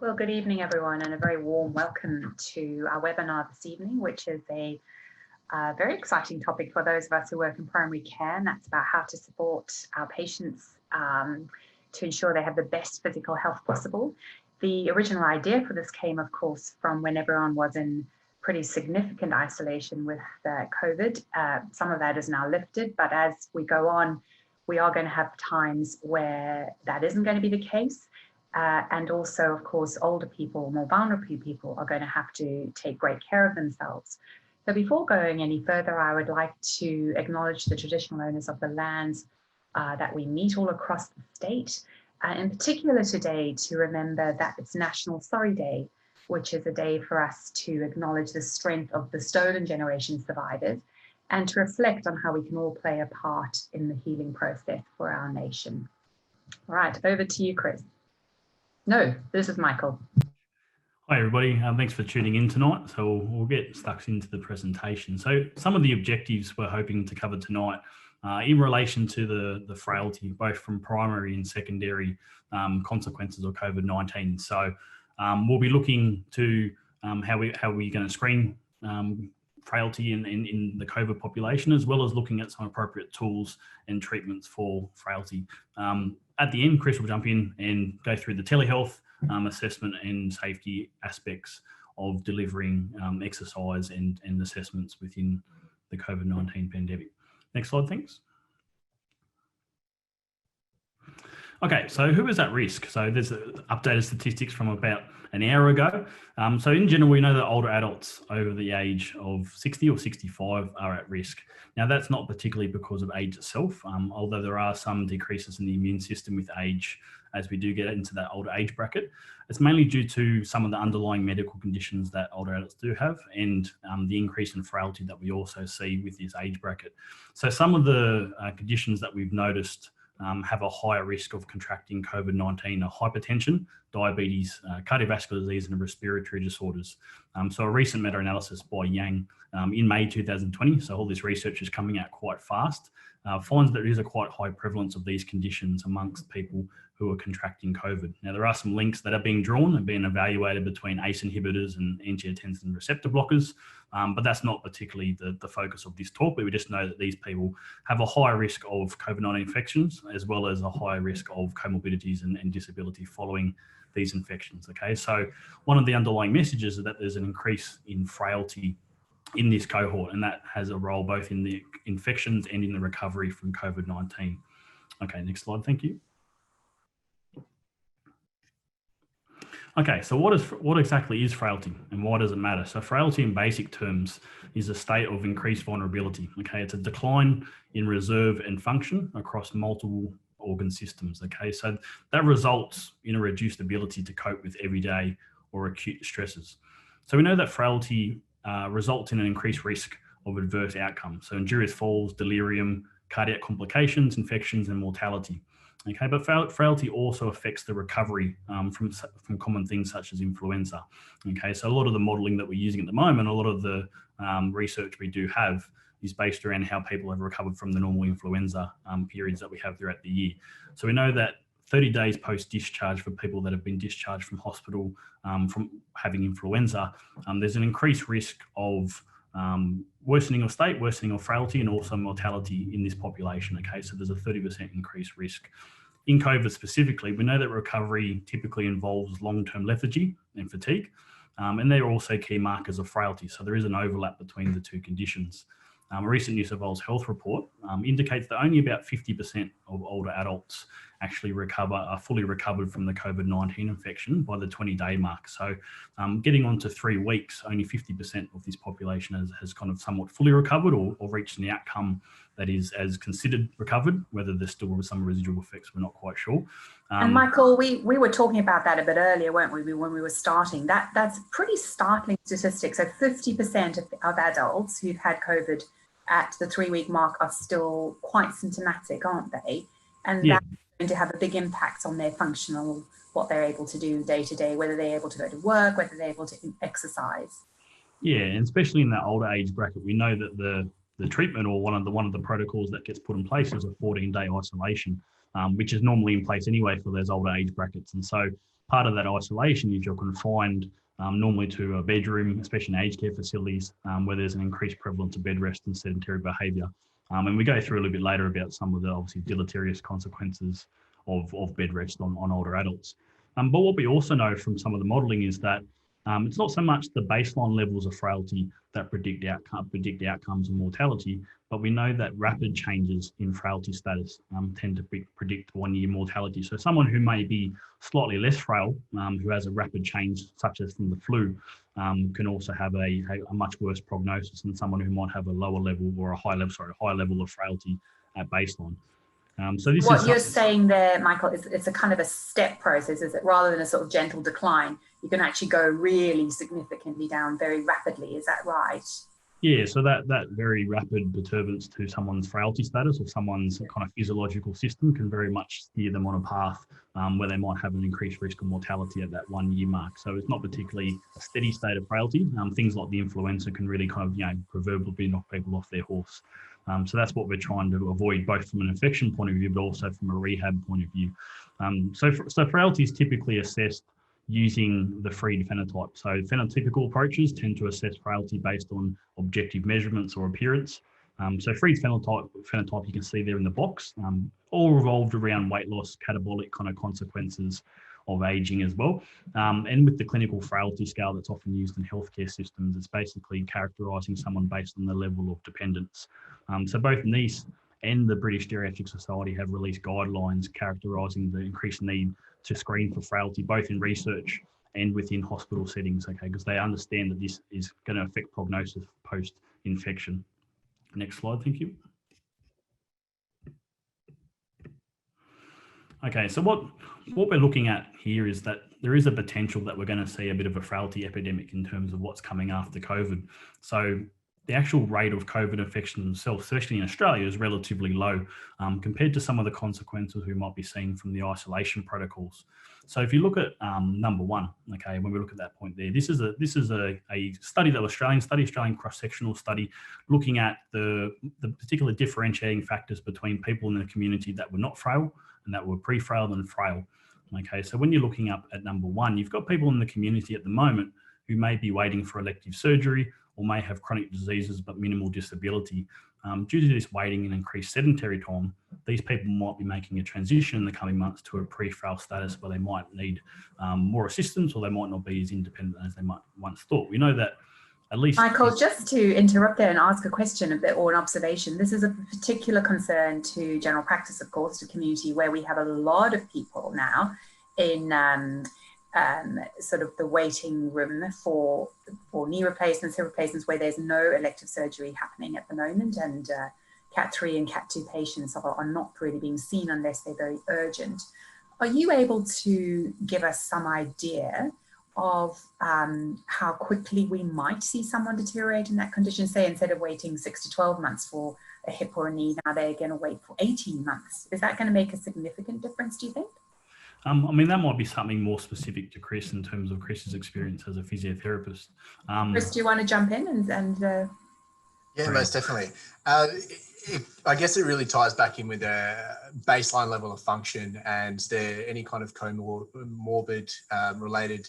Well, good evening, everyone, and a very warm welcome to our webinar this evening, which is a very exciting topic for those of us who work in primary care, and that's about how to support our patients to ensure they have the best physical health possible. The original idea for this came, of course, from when everyone was in pretty significant isolation with COVID. Some of that is now lifted, but as we go on, we are going to have times where that isn't going to be the case. And also, of course, older people, more vulnerable people are going to have to take great care of themselves. So before going any further, I would like to acknowledge the traditional owners of the lands that we meet all across the state. In particular today, to remember that it's National Sorry Day, which is a day for us to acknowledge the strength of the stolen generation survivors and to reflect on how we can all play a part in the healing process for our nation. All right, over to you, Chris. No, this is Michael. Hi everybody, thanks for tuning in tonight. So we'll get stuck into the presentation. So some of the objectives we're hoping to cover tonight in relation to the frailty, both from primary and secondary consequences of COVID-19. So we'll be looking to how we're going to screen frailty in the COVID population, as well as looking at some appropriate tools and treatments for frailty. At the end, Chris will jump in and go through the telehealth assessment and safety aspects of delivering exercise and assessments within the COVID-19 pandemic. Next slide, thanks. Okay, so who is at risk? So there's updated statistics from about an hour ago. So in general, we know that older adults over the age of 60 or 65 are at risk. Now that's not particularly because of age itself, although there are some decreases in the immune system with age as we do get into that older age bracket. It's mainly due to some of the underlying medical conditions that older adults do have and the increase in frailty that we also see with this age bracket. So some of the conditions that we've noticed have a higher risk of contracting COVID-19 are hypertension, diabetes, cardiovascular disease, and respiratory disorders. So a recent meta-analysis by Yang in May 2020, so all this research is coming out quite fast, finds that there is a quite high prevalence of these conditions amongst people who are contracting COVID. Now, there are some links that are being drawn and being evaluated between ACE inhibitors and angiotensin receptor blockers, but that's not particularly the focus of this talk, but we just know that these people have a higher risk of COVID-19 infections, as well as a higher risk of comorbidities and disability following these infections, okay? So one of the underlying messages is that there's an increase in frailty in this cohort, and that has a role both in the infections and in the recovery from COVID-19. Okay, next slide, thank you. Okay, so what exactly is frailty and why does it matter? So frailty in basic terms is a state of increased vulnerability. Okay, it's a decline in reserve and function across multiple organ systems. Okay, so that results in a reduced ability to cope with everyday or acute stresses. So we know that frailty results in an increased risk of adverse outcomes. So injurious falls, delirium, cardiac complications, infections, and mortality. Okay, but frailty also affects the recovery from common things such as influenza. Okay, so a lot of the modelling that we're using at the moment, a lot of the research we do have is based around how people have recovered from the normal influenza periods that we have throughout the year. So we know that 30 days post-discharge for people that have been discharged from hospital from having influenza, there's an increased risk of worsening of state, worsening of frailty, and also mortality in this population. Okay, so there's a 30% increased risk. In COVID specifically, we know that recovery typically involves long-term lethargy and fatigue, and they're also key markers of frailty. So there is an overlap between the two conditions. A recent New South Wales Health report indicates that only about 50% of older adults actually are fully recovered from the COVID-19 infection by the 20-day mark. So getting on to 3 weeks, only 50% of this population has kind of somewhat fully recovered or reached an outcome that is as considered recovered. Whether there's still some residual effects, we're not quite sure. And Michael, we were talking about that a bit earlier, weren't we, when we were starting? That's pretty startling statistics. So 50% of adults who've had COVID at the 3-week mark are still quite symptomatic, aren't they? And yeah, that's going to have a big impact on their functional, what they're able to do day to day, whether they're able to go to work, whether they're able to exercise. Yeah, and especially in that older age bracket, we know that the treatment or one of the protocols that gets put in place is a 14-day isolation, which is normally in place anyway for those older age brackets. And so part of that isolation is you're confined normally to a bedroom, especially in aged care facilities, where there's an increased prevalence of bed rest and sedentary behaviour. And we go through a little bit later about some of the obviously deleterious consequences of bed rest on older adults. But what we also know from some of the modelling is that it's not so much the baseline levels of frailty that predict outcomes and mortality, but we know that rapid changes in frailty status tend to predict 1 year mortality. So someone who may be slightly less frail, who has a rapid change, such as from the flu, can also have a much worse prognosis than someone who might have a lower level or a high level of frailty at baseline. So this what you're saying there, Michael, is it's a kind of a step process, is it? Rather than a sort of gentle decline, you can actually go really significantly down very rapidly. Is that right? Yeah, so that very rapid disturbance to someone's frailty status or someone's kind of physiological system can very much steer them on a path where they might have an increased risk of mortality at that 1 year mark. So it's not particularly a steady state of frailty. Things like the influenza can really kind of, proverbially knock people off their horse. So that's what we're trying to avoid, both from an infection point of view, but also from a rehab point of view. So frailty is typically assessed using the Fried phenotype. So phenotypical approaches tend to assess frailty based on objective measurements or appearance. So Fried phenotype you can see there in the box, all revolved around weight loss, catabolic kind of consequences of aging as well. And with the clinical frailty scale that's often used in healthcare systems, it's basically characterising someone based on the level of dependence. So both NICE and the British Geriatric Society have released guidelines characterising the increased need to screen for frailty, both in research and within hospital settings, okay, because they understand that this is going to affect prognosis post-infection. Next slide, thank you. Okay, so what we're looking at here is that there is a potential that we're going to see a bit of a frailty epidemic in terms of what's coming after COVID. So the actual rate of COVID infection themselves, especially in Australia, is relatively low compared to some of the consequences we might be seeing from the isolation protocols. So if you look at number one, okay, when we look at that point there, this is a study that Australian cross-sectional study, looking at the particular differentiating factors between people in the community that were not frail and that were pre-frail and frail. Okay, so when you're looking up at number one, you've got people in the community at the moment who may be waiting for elective surgery or may have chronic diseases but minimal disability. Due to this waiting and increased sedentary time, these people might be making a transition in the coming months to a pre-frail status where they might need more assistance or they might not be as independent as they might once thought. We know that at least... Michael, just to interrupt there and ask a question or an observation, this is a particular concern to general practice, of course, to community, where we have a lot of people now in sort of the waiting room for knee replacements, hip replacements, where there's no elective surgery happening at the moment, and Cat 3 and Cat 2 patients are not really being seen unless they're very urgent. Are you able to give us some idea of how quickly we might see someone deteriorate in that condition? Say, instead of waiting 6 to 12 months for a hip or a knee, now they're going to wait for 18 months. Is that going to make a significant difference, do you think? I mean, that might be something more specific to Chris in terms of Chris's experience as a physiotherapist. Chris, do you want to jump in and Yeah, most definitely. I guess it really ties back in with a baseline level of function and any kind of comorbid related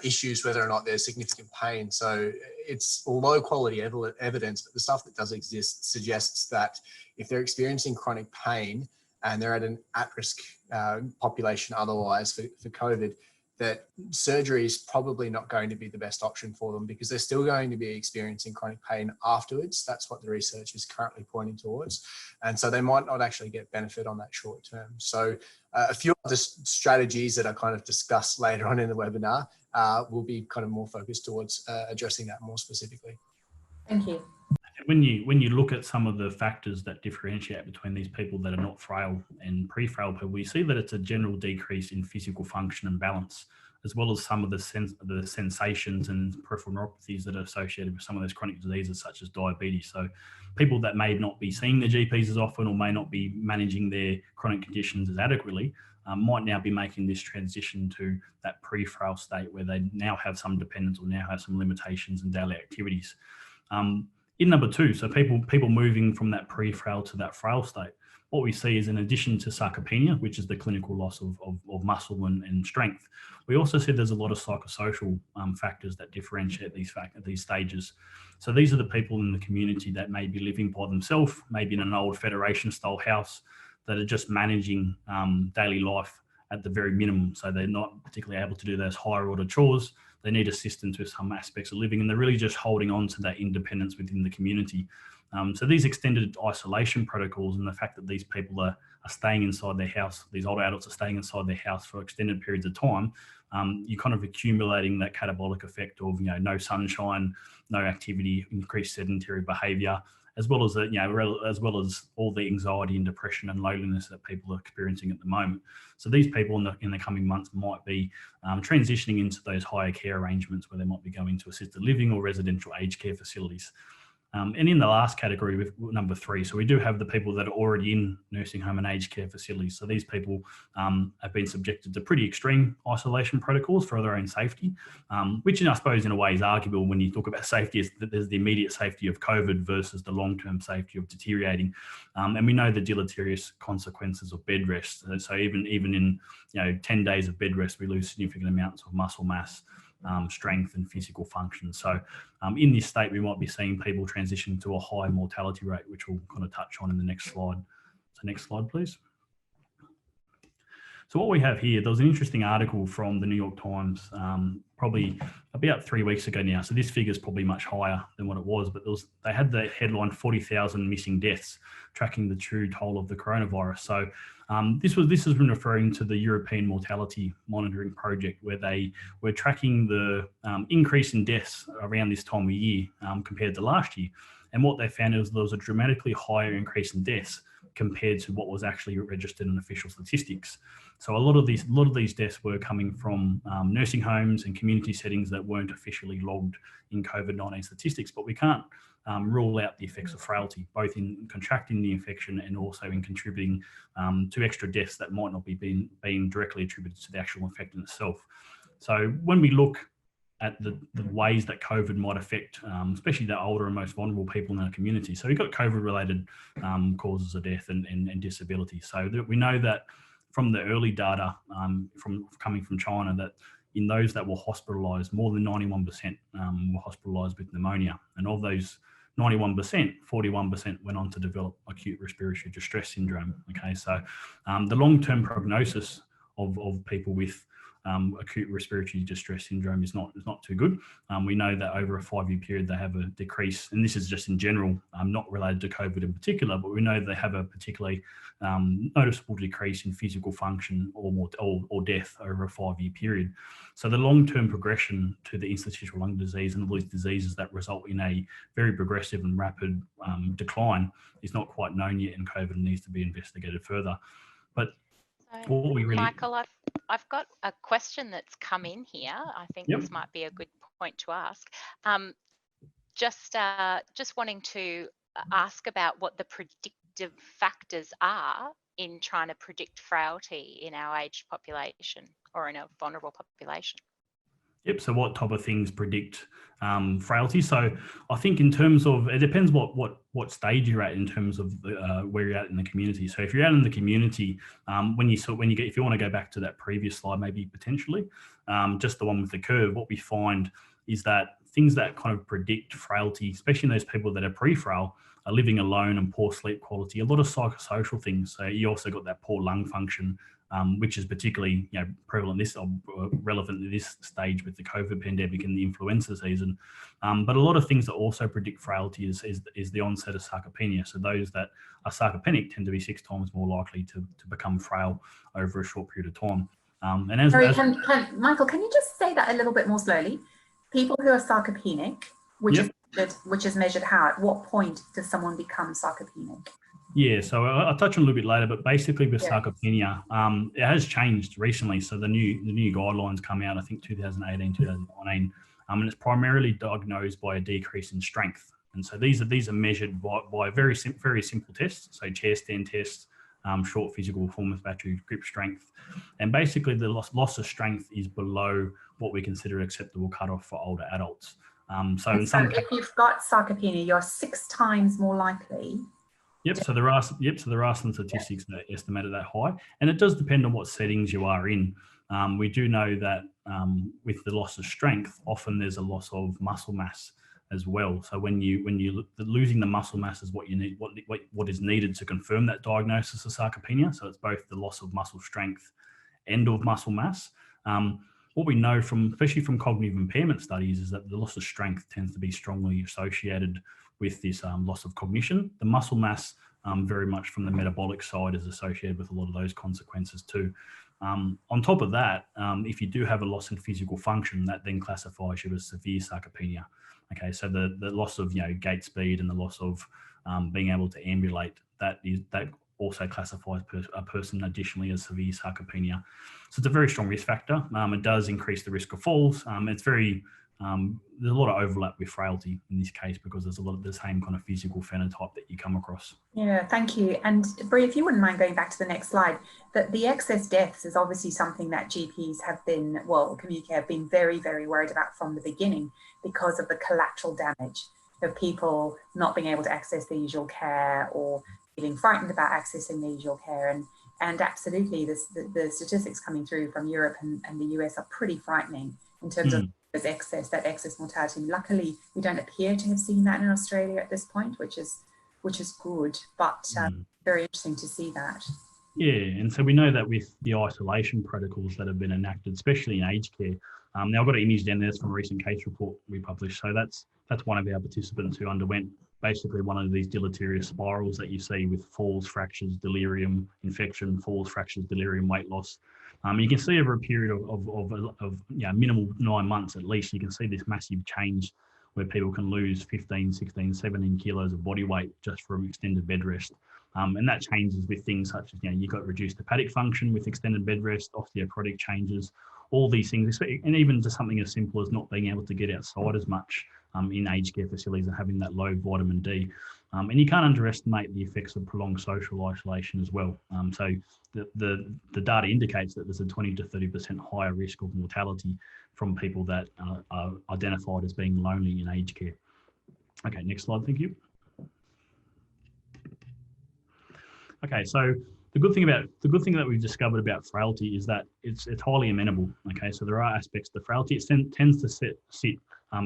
issues, whether or not there's significant pain. So it's low quality evidence, but the stuff that does exist suggests that if they're experiencing chronic pain and they're at an at-risk population otherwise for COVID, that surgery is probably not going to be the best option for them because they're still going to be experiencing chronic pain afterwards. That's what the research is currently pointing towards. And so they might not actually get benefit on that short term. So a few of the strategies that are kind of discussed later on in the webinar will be kind of more focused towards addressing that more specifically. Thank you. When you look at some of the factors that differentiate between these people that are not frail and pre-frail people, we see that it's a general decrease in physical function and balance, as well as some of the sensations and peripheral neuropathies that are associated with some of those chronic diseases such as diabetes. So people that may not be seeing their GPs as often or may not be managing their chronic conditions as adequately might now be making this transition to that pre-frail state where they now have some dependence or now have some limitations in daily activities. In number two, so people moving from that pre-frail to that frail state, what we see is, in addition to sarcopenia, which is the clinical loss of muscle and strength, we also see there's a lot of psychosocial factors that differentiate these stages. So these are the people in the community that may be living by themselves, maybe in an old federation style house, that are just managing daily life at the very minimum. So they're not particularly able to do those higher order chores. They need assistance with some aspects of living, and they're really just holding on to that independence within the community. So these extended isolation protocols, and the fact that these people are staying inside their house, these older adults are staying inside their house for extended periods of time, you're kind of accumulating that catabolic effect of, no sunshine, no activity, increased sedentary behaviour, as well as as well as all the anxiety and depression and loneliness that people are experiencing at the moment. So these people in the coming months might be transitioning into those higher care arrangements, where they might be going to assisted living or residential aged care facilities. And in the last category, with number 3, so we do have the people that are already in nursing home and aged care facilities. So these people have been subjected to pretty extreme isolation protocols for their own safety, which I suppose in a way is arguable when you talk about safety, is that there's the immediate safety of COVID versus the long-term safety of deteriorating. And we know the deleterious consequences of bed rest. So even in 10 days of bed rest, we lose significant amounts of muscle mass, strength and physical function. So in this state, we might be seeing people transition to a high mortality rate, which we'll kind of touch on in the next slide. So next slide, please. So what we have here, there was an interesting article from the New York Times, probably about 3 weeks ago now. So this figure is probably much higher than what it was, but they had the headline 40,000 missing deaths, tracking the true toll of the coronavirus. So this has been referring to the European Mortality Monitoring Project, where they were tracking the increase in deaths around this time of year compared to last year. And what they found is there was a dramatically higher increase in deaths compared to what was actually registered in official statistics. So a lot of these deaths were coming from nursing homes and community settings that weren't officially logged in COVID-19 statistics, but we can't rule out the effects of frailty, both in contracting the infection and also in contributing to extra deaths that might not be being directly attributed to the actual infection itself. So when we look at the ways that COVID might affect, especially the older and most vulnerable people in our community. So we've got COVID-related causes of death and disability. So we know that from the early data coming from China, that in those that were hospitalised, more than 91% were hospitalised with pneumonia. And of those 91%, 41% went on to develop acute respiratory distress syndrome. Okay, so the long-term prognosis of people with acute respiratory distress syndrome is not too good. We know that over a 5-year period they have a decrease, and this is just in general, not related to COVID in particular, but we know they have a particularly noticeable decrease in physical function or death over a 5-year period. So the long-term progression to the interstitial lung disease and all these diseases that result in a very progressive and rapid decline is not quite known yet, and COVID needs to be investigated further. But what we really... Michael, I've got a question that's come in here. I think this might be a good point to ask. Just wanting to ask about what the predictive factors are in trying to predict frailty in our aged population or in a vulnerable population. Yep, so what type of things predict frailty? So I think in terms of, it depends what stage you're at in terms of where you're at in the community. So if you're out in the community, if you want to go back to that previous slide, maybe potentially, just the one with the curve, what we find is that things that kind of predict frailty, especially in those people that are pre-frail, are living alone and poor sleep quality, a lot of psychosocial things. So you also got that poor lung function, which is particularly prevalent relevant at this stage with the COVID pandemic and the influenza season. But a lot of things that also predict frailty is the onset of sarcopenia. So those that are sarcopenic tend to be 6 times more likely to become frail over a short period of time. Michael, can you just say that a little bit more slowly? People who are sarcopenic, which is measured how? At what point does someone become sarcopenic? Yeah, so I'll touch on a little bit later, but basically with sarcopenia, it has changed recently. So the new guidelines come out, I think 2018, 2019, and it's primarily diagnosed by a decrease in strength. And so these are measured by very simple tests, so chair stand tests, short physical performance battery, grip strength, and basically the loss of strength is below what we consider acceptable cutoff for older adults. So if you've got sarcopenia, you're 6 times more likely Yep. So there are some statistics that estimate it that high, and it does depend on what settings you are in. We do know that with the loss of strength, often there's a loss of muscle mass as well. So when you losing the muscle mass is what you need, what is needed to confirm that diagnosis of sarcopenia. So it's both the loss of muscle strength and of muscle mass. What we know especially from cognitive impairment studies, is that the loss of strength tends to be strongly associated with this loss of cognition. The muscle mass, very much from the metabolic side, is associated with a lot of those consequences too. On top of that, if you do have a loss in physical function, that then classifies you as severe sarcopenia. Okay, so the loss of gait speed and the loss of being able to ambulate, that also classifies a person additionally as severe sarcopenia. So it's a very strong risk factor. It does increase the risk of falls. It's very there's a lot of overlap with frailty in this case, because there's a lot of the same kind of physical phenotype that you come across. Yeah, thank you. And Bree, if you wouldn't mind going back to the next slide, that the excess deaths is obviously something that GPs have been, community care have been very, very worried about from the beginning, because of the collateral damage of people not being able to access the usual care, or feeling frightened about accessing the usual care. And absolutely, the statistics coming through from Europe and the US are pretty frightening in terms of that excess mortality. Luckily, we don't appear to have seen that in Australia at this point, which is good, but very interesting to see that. Yeah, and so we know that with the isolation protocols that have been enacted, especially in aged care. Now I've got an image down there from a recent case report we published. So that's one of our participants who underwent basically one of these deleterious spirals that you see with falls, fractures, delirium, infection, falls, fractures, delirium, weight loss. You can see over a period of minimal 9 months at least, you can see this massive change where people can lose 15, 16, 17 kilos of body weight just from extended bed rest. And that changes with things such as, you've got reduced hepatic function with extended bed rest, osteoporotic changes, all these things, and even just something as simple as not being able to get outside as much in aged care facilities and having that low vitamin D. And you can't underestimate the effects of prolonged social isolation as well. So the data indicates that there's a 20 to 30% higher risk of mortality from people that are identified as being lonely in aged care. Okay, next slide, thank you. Okay, so the good thing that we've discovered about frailty is that it's highly amenable. Okay, so there are aspects to frailty. It tends to sit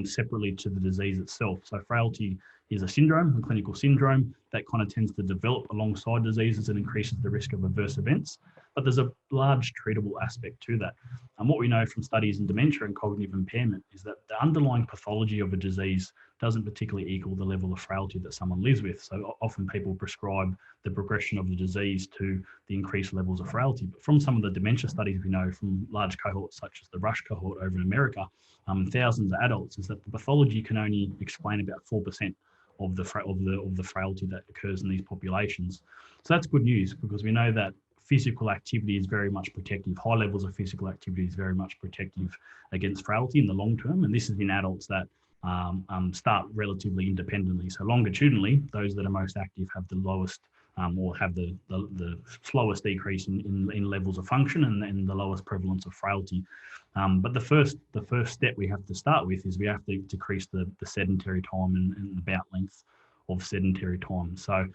separately to the disease itself. So frailty is a syndrome, a clinical syndrome that kind of tends to develop alongside diseases and increases the risk of adverse events. But there's a large treatable aspect to that. And what we know from studies in dementia and cognitive impairment is that the underlying pathology of a disease doesn't particularly equal the level of frailty that someone lives with. So often people prescribe the progression of the disease to the increased levels of frailty. But from some of the dementia studies we know from large cohorts such as the Rush cohort over in America, thousands of adults, is that the pathology can only explain about 4% of the frailty that occurs in these populations. So that's good news, because we know that physical activity is very much protective. High levels of physical activity is very much protective against frailty in the long term. And this is in adults that start relatively independently. So longitudinally, those that are most active have the lowest or have the slowest decrease in levels of function and the lowest prevalence of frailty. But the first step we have to start with is we have to decrease the sedentary time and the bout length of sedentary time. So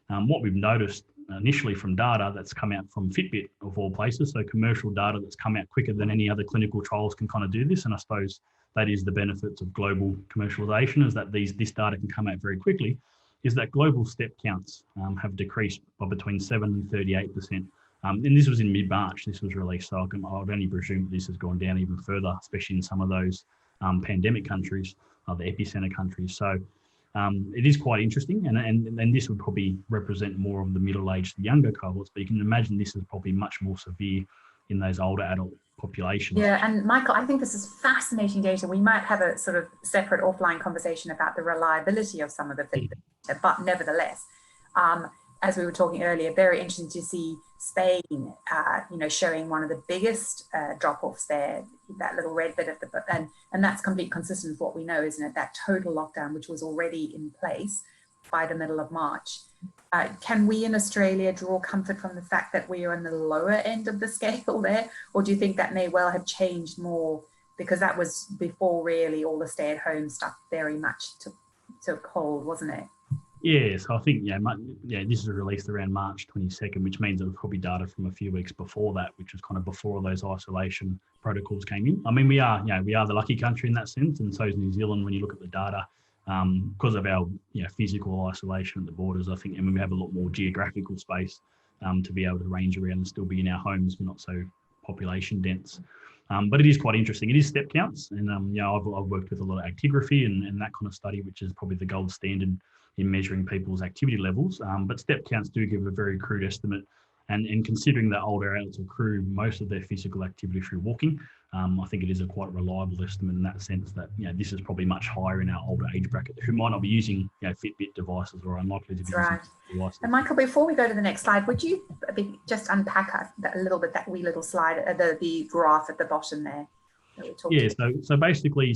what we've noticed initially from data that's come out from Fitbit of all places, so commercial data that's come out quicker than any other clinical trials can kind of do this, and I suppose that is the benefits of global commercialization, is that this data can come out very quickly, is that global step counts have decreased by between 7 and 38%. And this was in mid-March, this was released, so I'd only presume that this has gone down even further, especially in some of those pandemic countries, the epicenter countries. So it is quite interesting, and this would probably represent more of the middle-aged, younger cohorts, but you can imagine this is probably much more severe in those older adult populations. Yeah, and Michael, I think this is fascinating data. We might have a sort of separate offline conversation about the reliability of some of the data, but nevertheless, as we were talking earlier, very interesting to see Spain, showing one of the biggest drop-offs there, that little red bit of the book, and that's completely consistent with what we know, isn't it? That total lockdown, which was already in place by the middle of March. Can we in Australia draw comfort from the fact that we are in the lower end of the scale there, or do you think that may well have changed more, because that was before really all the stay-at-home stuff very much took hold, wasn't it? Yeah, so I think this was released around March 22nd, which means it was probably data from a few weeks before that, which was kind of before those isolation protocols came in. I mean, we are the lucky country in that sense, and so is New Zealand when you look at the data, because of our physical isolation at the borders. I think, and we have a lot more geographical space to be able to range around and still be in our homes. We're not so population dense. But it is quite interesting. It is step counts, and I've worked with a lot of actigraphy and that kind of study, which is probably the gold standard in measuring people's activity levels. But step counts do give a very crude estimate. And considering that older adults accrue most of their physical activity through walking, I think it is a quite reliable estimate in that sense that this is probably much higher in our older age bracket who might not be using Fitbit devices or unlikely to be using devices. And Michael, before we go to the next slide, would you just unpack a little bit that wee little slide, the graph at the bottom there? So basically,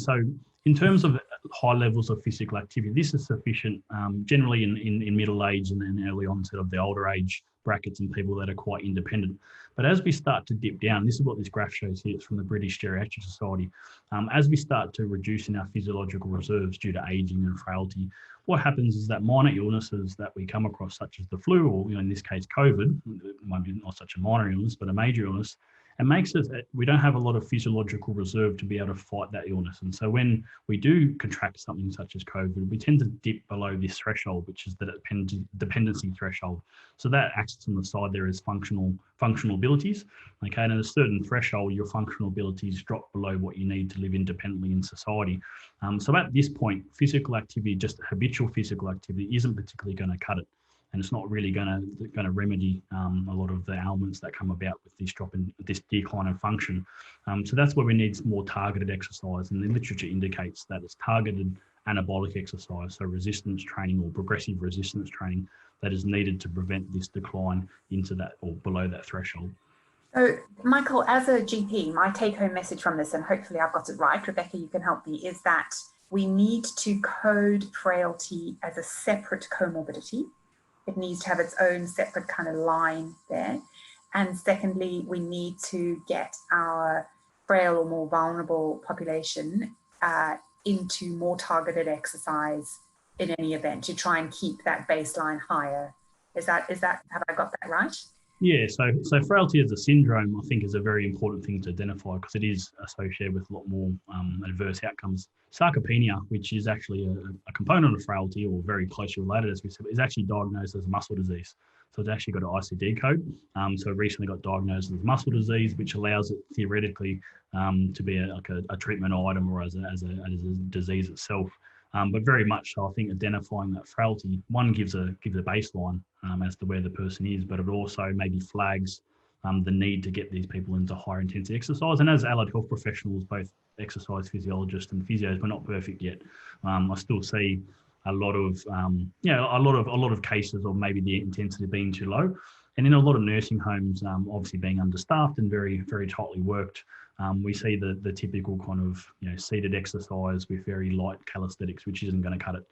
in terms of high levels of physical activity, this is sufficient generally in middle age and early onset of the older age brackets and people that are quite independent. But as we start to dip down, this is what this graph shows here. It's from the British Geriatric Society. As we start to reduce in our physiological reserves due to aging and frailty, what happens is that minor illnesses that we come across, such as the flu, or in this case, COVID, it might be not such a minor illness, but a major illness, it makes it we don't have a lot of physiological reserve to be able to fight that illness. And so when we do contract something such as COVID, we tend to dip below this threshold, which is the dependency threshold. So that axis on the side there is functional abilities. Okay, and at a certain threshold, your functional abilities drop below what you need to live independently in society. So at this point, physical activity, just habitual physical activity, isn't particularly going to cut it. And it's not really going to remedy a lot of the ailments that come about with this decline in function. So that's where we need more targeted exercise, and the literature indicates that it's targeted anabolic exercise, so resistance training or progressive resistance training, that is needed to prevent this decline into that or below that threshold. So, Michael, as a GP, my take-home message from this, and hopefully I've got it right, Rebecca, you can help me, is that we need to code frailty as a separate comorbidity. It needs to have its own separate kind of line there. And secondly, we need to get our frail or more vulnerable population into more targeted exercise in any event to try and keep that baseline higher. Is that, have I got that right? Yeah, so frailty as a syndrome, I think, is a very important thing to identify because it is associated with a lot more adverse outcomes. Sarcopenia, which is actually a component of frailty or very closely related, as we said, is actually diagnosed as muscle disease. So it's actually got an ICD code. So it recently got diagnosed as muscle disease, which allows it theoretically to be a treatment item or as a disease itself. But very much so, I think identifying that frailty, one gives a baseline as to where the person is, but it also maybe flags the need to get these people into higher intensity exercise. And as allied health professionals, both exercise physiologists and physios, we're not perfect yet. I still see a lot of cases of maybe the intensity being too low. And in a lot of nursing homes, obviously being understaffed and very, very tightly worked, we see the typical kind of seated exercise with very light calisthenics, which isn't going to cut it.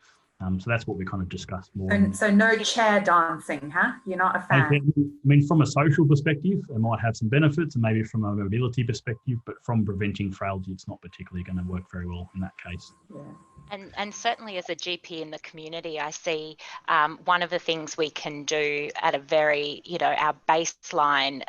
So that's what we kind of discussed more. And so no chair dancing, huh? You're not a fan? I mean, from a social perspective, it might have some benefits, and maybe from a mobility perspective, but from preventing frailty, it's not particularly going to work very well in that case. Yeah. And certainly as a GP in the community, I see one of the things we can do at a very, our baseline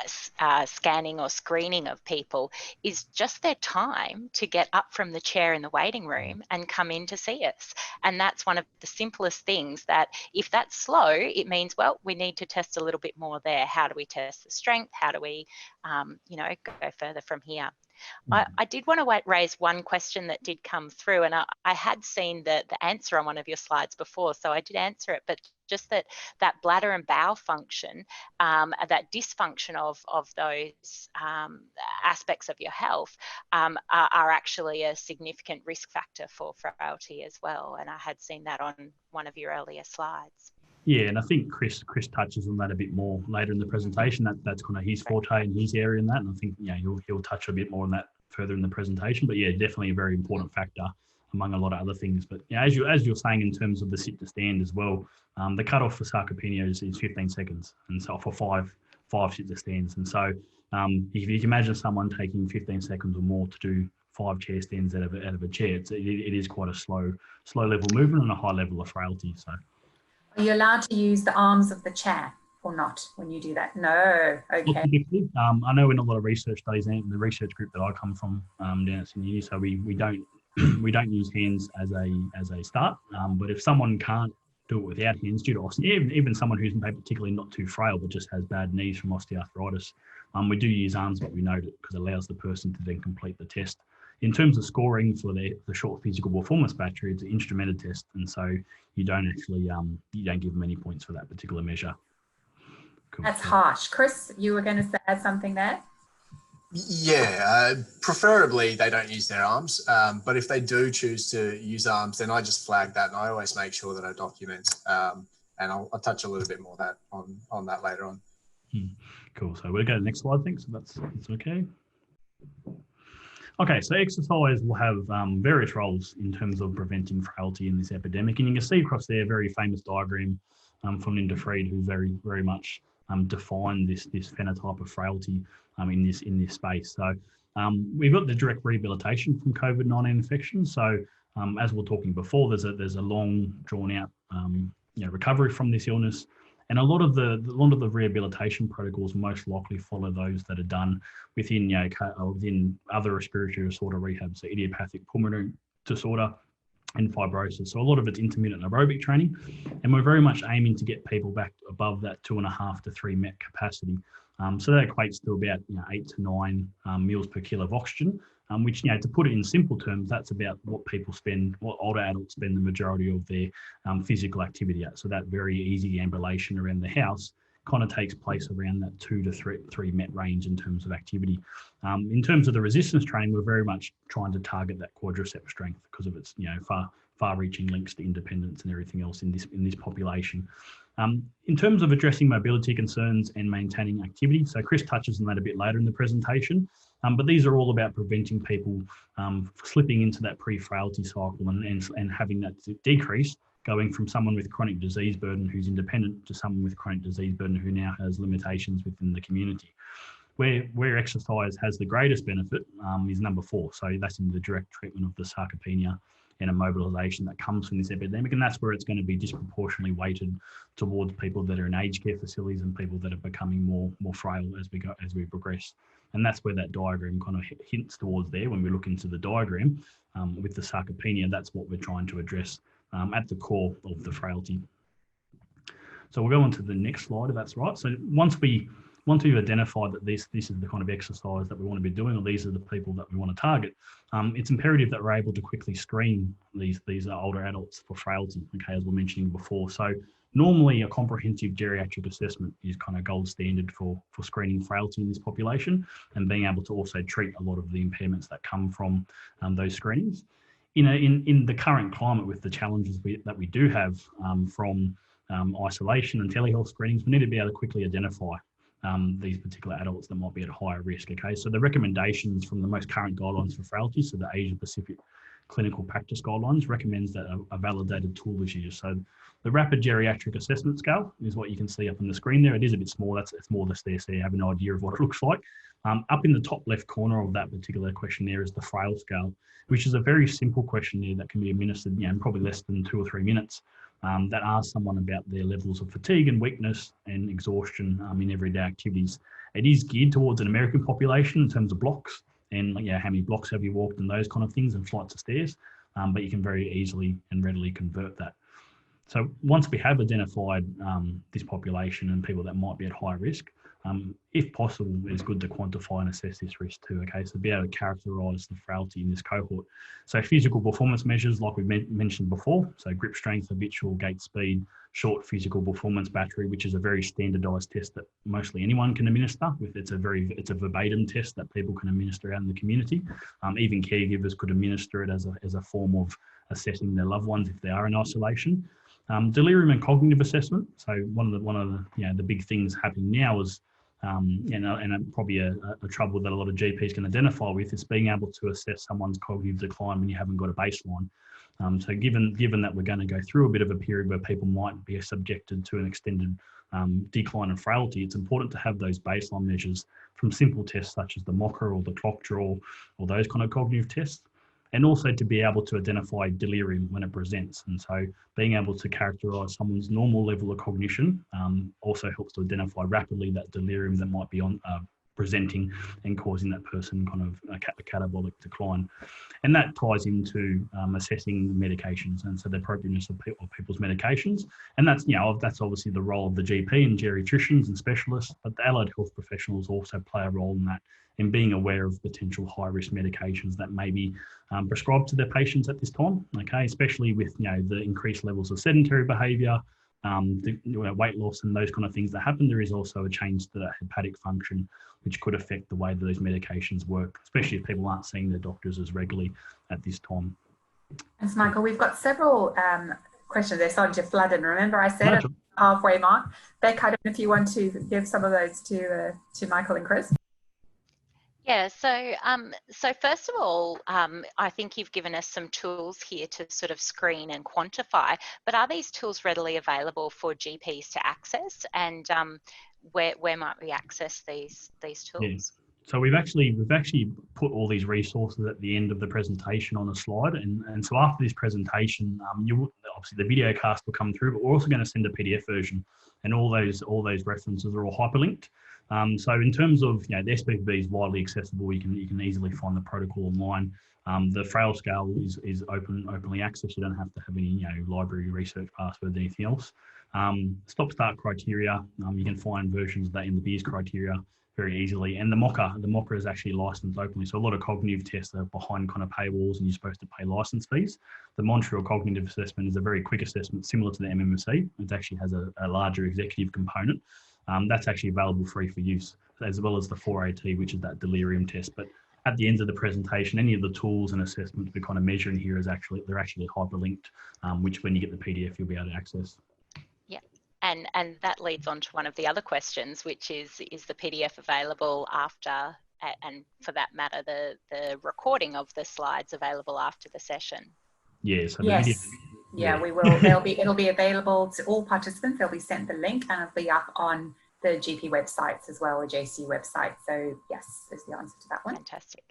scanning or screening of people is just their time to get up from the chair in the waiting room and come in to see us. And that's one of the simplest things that if that's slow, it means, well, we need to test a little bit more there. How do we test the strength? How do we, go further from here? I did want to raise one question that did come through, and I had seen the answer on one of your slides before, so I did answer it, but just that bladder and bowel function, that dysfunction of those aspects of your health are actually a significant risk factor for frailty as well, and I had seen that on one of your earlier slides. Yeah, and I think Chris touches on that a bit more later in the presentation. That's kind of his forte and his area in that, and I think he'll touch a bit more on that further in the presentation. But yeah, definitely a very important factor among a lot of other things. But as you're saying in terms of the sit to stand as well, the cutoff for sarcopenia is 15 seconds, and so for five sit to stands. And so if you can imagine someone taking 15 seconds or more to do 5 chair stands out of a chair, it is quite a slow level movement and a high level of frailty. So. Are you allowed to use the arms of the chair or not when you do that? No. Okay. I know in a lot of research studies, and the research group that I come from down at uni, so we don't we don't use hands as a start. But if someone can't do it without hands due to even someone who's particularly not too frail but just has bad knees from osteoarthritis, we do use arms, but we note it because it allows the person to then complete the test. In terms of scoring for the short physical performance battery, it's an instrumented test, and so you don't actually you don't give them any points for that particular measure. Cool. That's harsh. Chris, you were going to add something there? Yeah, preferably they don't use their arms, but if they do choose to use arms, then I just flag that, and I always make sure that I document, and I'll touch a little bit more on that later on. Cool. So we'll go to the next slide, thanks. So that's okay. Okay, so exercise will have various roles in terms of preventing frailty in this epidemic, and you can see across there a very famous diagram from Linda Fried, who very, very much defined this phenotype of frailty in this space. So we've got the direct rehabilitation from COVID-19 infection. So as we were talking before, there's a long, drawn out recovery from this illness. And a lot of the rehabilitation protocols most likely follow those that are done within within other respiratory disorder rehab, so idiopathic pulmonary disorder and fibrosis. So a lot of it's intermittent aerobic training, and we're very much aiming to get people back above that 2.5 to 3 MET capacity. So that equates to about 8 to 9 meals per kilo of oxygen, which, to put it in simple terms, that's about what older adults spend the majority of their physical activity at. So that very easy ambulation around the house kind of takes place around that 2 to 3 MET range in terms of activity. In terms of the resistance training, we're very much trying to target that quadricep strength because of its far-reaching links to independence and everything else in this population. In terms of addressing mobility concerns and maintaining activity, so Chris touches on that a bit later in the presentation, but these are all about preventing people slipping into that pre-frailty cycle and having that decrease, going from someone with chronic disease burden who's independent to someone with chronic disease burden who now has limitations within the community. Where exercise has the greatest benefit is number 4. So that's in the direct treatment of the sarcopenia and immobilization that comes from this epidemic. And that's where it's going to be disproportionately weighted towards people that are in aged care facilities and people that are becoming more frail as we progress. And that's where that diagram kind of hints towards there. When we look into the diagram with the sarcopenia, that's what we're trying to address at the core of the frailty. So we'll go on to the next slide if that's right. So once we've identified that this is the kind of exercise that we want to be doing, or these are the people that we want to target, it's imperative that we're able to quickly screen these older adults for frailty, okay, as we were mentioning before. So normally a comprehensive geriatric assessment is kind of gold standard for screening frailty in this population and being able to also treat a lot of the impairments that come from those screenings. In the current climate with the challenges that we do have from isolation and telehealth screenings, we need to be able to quickly identify these particular adults that might be at higher risk. Okay, so the recommendations from the most current guidelines for frailty, so the Asia Pacific Clinical Practice Guidelines, recommends that a validated tool is used. So the Rapid Geriatric Assessment Scale is what you can see up on the screen there. It is a bit small. It's more just there, so you have an idea of what it looks like. Up in the top left corner of that particular questionnaire is the Frail Scale, which is a very simple questionnaire that can be administered in probably less than 2 or 3 minutes. That asks someone about their levels of fatigue and weakness and exhaustion in everyday activities. It is geared towards an American population in terms of blocks and how many blocks have you walked and those kind of things and flights of stairs, but you can very easily and readily convert that. So once we have identified this population and people that might be at high risk, if possible, it's good to quantify and assess this risk too, okay? So be able to characterise the frailty in this cohort. So physical performance measures like we mentioned before, so grip strength, habitual gait speed, short physical performance battery, which is a very standardised test that mostly anyone can administer. It's a verbatim test that people can administer out in the community. Even caregivers could administer it as a form of assessing their loved ones if they are in isolation. Delirium and cognitive assessment. So one of the big things happening now is probably a trouble that a lot of GPs can identify with is being able to assess someone's cognitive decline when you haven't got a baseline. So given that we're going to go through a bit of a period where people might be subjected to an extended decline in frailty, it's important to have those baseline measures from simple tests such as the mocker or the clock draw or those kind of cognitive tests. and also to be able to identify delirium when it presents. And so being able to characterize someone's normal level of cognition also helps to identify rapidly that delirium that might be on presenting and causing that person kind of a catabolic decline. And that ties into assessing the medications, and so the appropriateness of people's medications. And that's, that's obviously the role of the GP and geriatricians and specialists, but the allied health professionals also play a role in that, in being aware of potential high-risk medications that may be prescribed to their patients at this time, okay, especially with, the increased levels of sedentary behaviour, the weight loss and those kind of things that happen. There is also a change to that hepatic function, which could affect the way that those medications work, especially if people aren't seeing their doctors as regularly at this time. Thanks, Michael. We've got several questions. They're starting to flood in. Remember, I said at the halfway mark. Beck, I don't know if you want to give some of those to Michael and Chris. Yeah, so first of all, I think you've given us some tools here to sort of screen and quantify, but are these tools readily available for GPs to access, and where might we access these tools? Yeah. So we've actually put all these resources at the end of the presentation on a slide, and so after this presentation, obviously the video cast will come through, but we're also going to send a PDF version, and all those references are all hyperlinked. So in terms of, the SPPB is widely accessible. You can easily find the protocol online. The frail scale is openly accessed. You don't have to have any library research password or anything else. Stop-start criteria, you can find versions of that in the BEERS criteria very easily. And the mocker is actually licensed openly. So a lot of cognitive tests are behind kind of paywalls, and you're supposed to pay license fees. The Montreal Cognitive Assessment is a very quick assessment, similar to the MMSE. It actually has a larger executive component. That's actually available free for use, as well as the 4AT, which is that delirium test. But at the end of the presentation, any of the tools and assessments we're kind of measuring here they're actually hyperlinked, which when you get the PDF, you'll be able to access. Yeah, and that leads on to one of the other questions, which is the PDF available after, and for that matter, the recording of the slides available after the session? Yeah, so yes. Yeah, we will. It'll be available to all participants. They'll be sent the link, and it'll be up on the GP websites as well, the JCU website. So yes, is the answer to that one. Fantastic.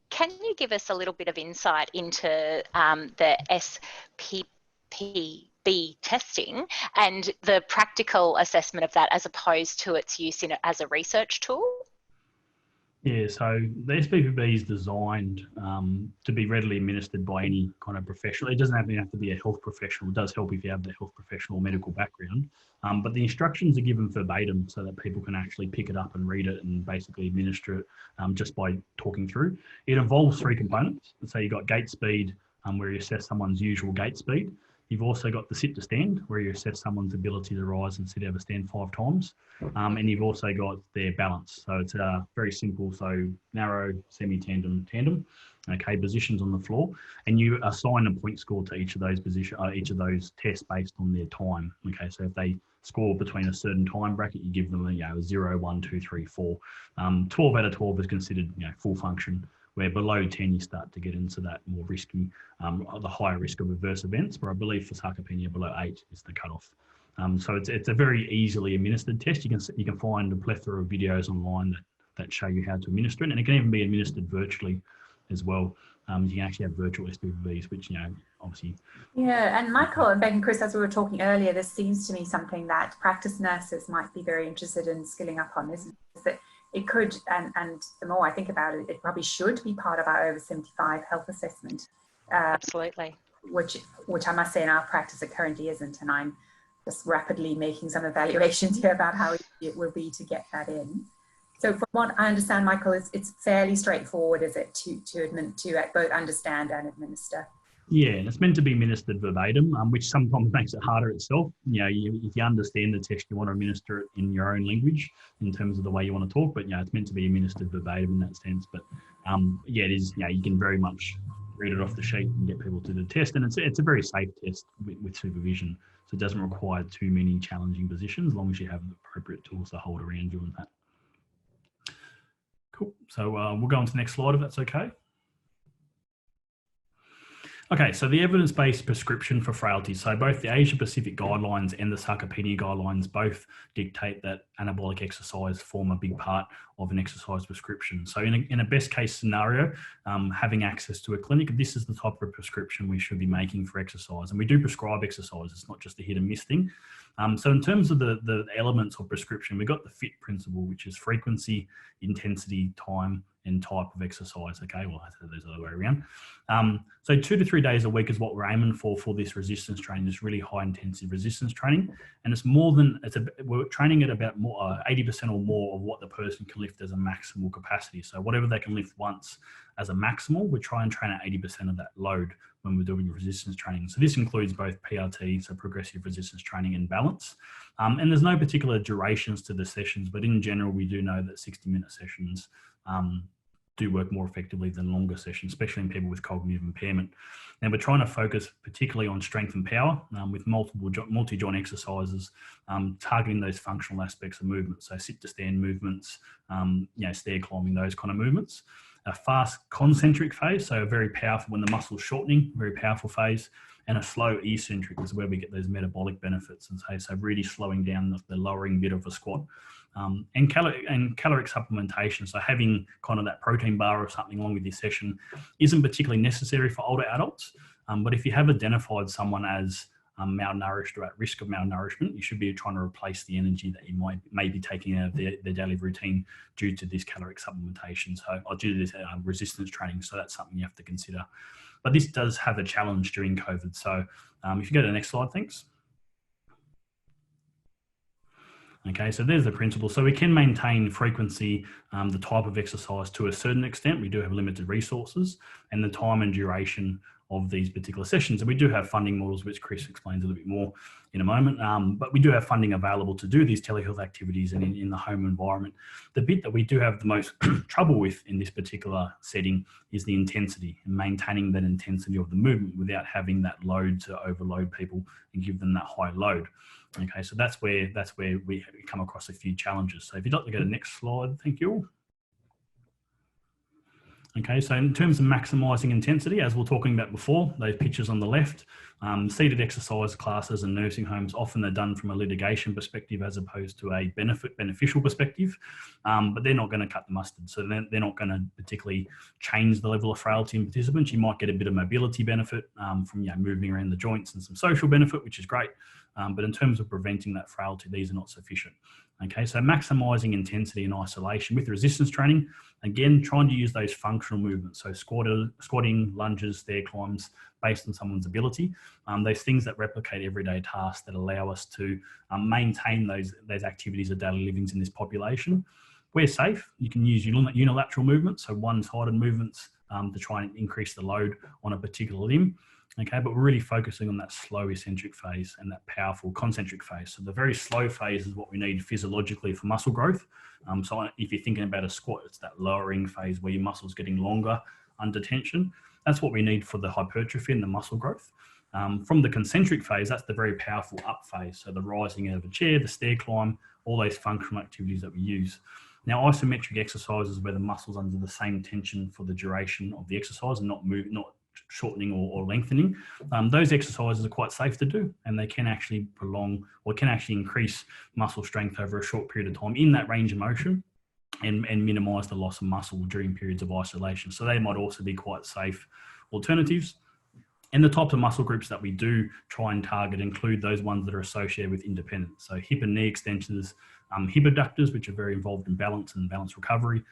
Can you give us a little bit of insight into the SPPB testing and the practical assessment of that, as opposed to its use as a research tool? Yeah, so the SPPB is designed to be readily administered by any kind of professional. It doesn't have to be a health professional. It does help if you have the health professional medical background. But the instructions are given verbatim so that people can actually pick it up and read it and basically administer it just by talking through. It involves 3 components. So you've got gait speed, where you assess someone's usual gait speed. You've also got the sit to stand, where you assess someone's ability to rise and sit over stand 5 times. And you've also got their balance. So it's very simple. So narrow, semi-tandem, tandem. Okay, positions on the floor, and you assign a point score to each of those each of those tests based on their time. Okay, so if they score between a certain time bracket, you give them a 0, 1, 2, 3, 4. 12 out of 12 is considered full function, where below 10 you start to get into that more risky, the higher risk of adverse events, where I believe for sarcopenia below 8 is the cutoff. So it's a very easily administered test. You can find a plethora of videos online that show you how to administer it, and it can even be administered virtually as well. You can actually have virtual SPPBs, which obviously. Yeah, and Michael and Beck and Chris, as we were talking earlier, this seems to me something that practice nurses might be very interested in skilling up on, isn't it? That it could, and the more I think about it, it probably should be part of our over 75 health assessment. Absolutely. Which I must say in our practice it currently isn't, and I'm just rapidly making some evaluations here about how it will be to get that in. So from what I understand, Michael, it's fairly straightforward, is it, to both understand and administer? Yeah, and it's meant to be administered verbatim, which sometimes makes it harder itself. If you understand the test, you want to administer it in your own language in terms of the way you want to talk, but it's meant to be administered verbatim in that sense. But it is, you can very much read it off the sheet and get people to do the test, and it's a very safe test with supervision, so it doesn't require too many challenging positions, as long as you have the appropriate tools to hold around you and that. Cool. So we'll go on to the next slide if that's okay. Okay, so the evidence-based prescription for frailty. So both the Asia-Pacific guidelines and the sarcopenia guidelines both dictate that anabolic exercise form a big part of an exercise prescription. So in a best-case scenario, having access to a clinic, this is the type of prescription we should be making for exercise. And we do prescribe exercise. It's not just a hit and miss thing. So in terms of the elements of prescription, we've got the FIT principle, which is frequency, intensity, time, and type of exercise. Okay, well, I said there's the other way around. So 2 to 3 days a week is what we're aiming for this resistance training, this really high intensity resistance training. And it's more than, we're training at about 80% or more of what the person can lift as a maximal capacity. So whatever they can lift once as a maximal, we try and train at 80% of that load when we're doing resistance training. So this includes both PRT, so progressive resistance training, and balance. And there's no particular durations to the sessions, but in general, we do know that 60-minute sessions do work more effectively than longer sessions, especially in people with cognitive impairment. And we're trying to focus particularly on strength and power with multi-joint exercises, targeting those functional aspects of movement. So sit to stand movements, stair climbing, those kind of movements. A fast concentric phase, so very powerful when the muscle's shortening, very powerful phase, and a slow eccentric is where we get those metabolic benefits. And so really slowing down the lowering bit of a squat. And caloric supplementation, so having kind of that protein bar or something along with your session isn't particularly necessary for older adults. But if you have identified someone as malnourished or at risk of malnourishment, you should be trying to replace the energy that you may be taking out of their daily routine due to this caloric supplementation, or due to this resistance training. So that's something you have to consider. But this does have a challenge during COVID. So if you go to the next slide, thanks. Okay, so there's the principle. So we can maintain frequency, the type of exercise to a certain extent. We do have limited resources, and the time and duration of these particular sessions. And we do have funding models, which Chris explains a little bit more in a moment. But we do have funding available to do these telehealth activities and in the home environment. The bit that we do have the most trouble with in this particular setting is the intensity, and maintaining that intensity of the movement without having that load to overload people and give them that high load. Okay, so that's where we come across a few challenges. So if you'd like to go to the next slide, thank you. Okay, so in terms of maximising intensity, as we were talking about before, those pictures on the left, seated exercise classes and nursing homes, often they're done from a litigation perspective as opposed to a beneficial perspective, but they're not going to cut the mustard. So they're not going to particularly change the level of frailty in participants. You might get a bit of mobility benefit from moving around the joints and some social benefit, which is great. But in terms of preventing that frailty, these are not sufficient. Okay, so maximising intensity and isolation with resistance training, again, trying to use those functional movements. So squatting, lunges, stair climbs, based on someone's ability. Those things that replicate everyday tasks that allow us to maintain those activities of daily living in this population. Where safe, you can use unilateral movements, so one-sided movements to try and increase the load on a particular limb. Okay, but we're really focusing on that slow eccentric phase and that powerful concentric phase. So the very slow phase is what we need physiologically for muscle growth. So if you're thinking about a squat, it's that lowering phase where your muscle's getting longer under tension. That's what we need for the hypertrophy and the muscle growth. From the concentric phase, that's the very powerful up phase. So the rising out of a chair, the stair climb, all those functional activities that we use. Now, isometric exercises where the muscle's under the same tension for the duration of the exercise and not shortening or lengthening, those exercises are quite safe to do, and they can actually prolong or can actually increase muscle strength over a short period of time in that range of motion and minimize the loss of muscle during periods of isolation. So they might also be quite safe alternatives. And the types of muscle groups that we do try and target include those ones that are associated with independence. So hip and knee extensions, hip abductors, which are very involved in balance and balance recovery,